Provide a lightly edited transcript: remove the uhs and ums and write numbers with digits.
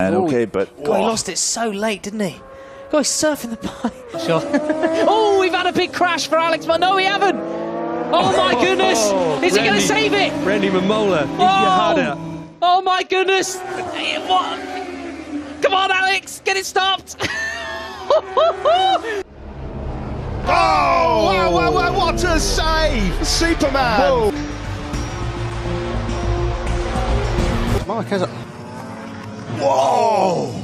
And okay, but God, he lost it so late, didn't he? God, he's surfing the pipe. Sure. Oh, we've had a big crash for Alex, but no, we haven't. Oh my goodness! Is he going to save it? Randy Mamola, keep your heart out. Oh my goodness! What? Come on, Alex, get it stopped! Oh, wow, what a save! Superman! Mark has a... Whoa!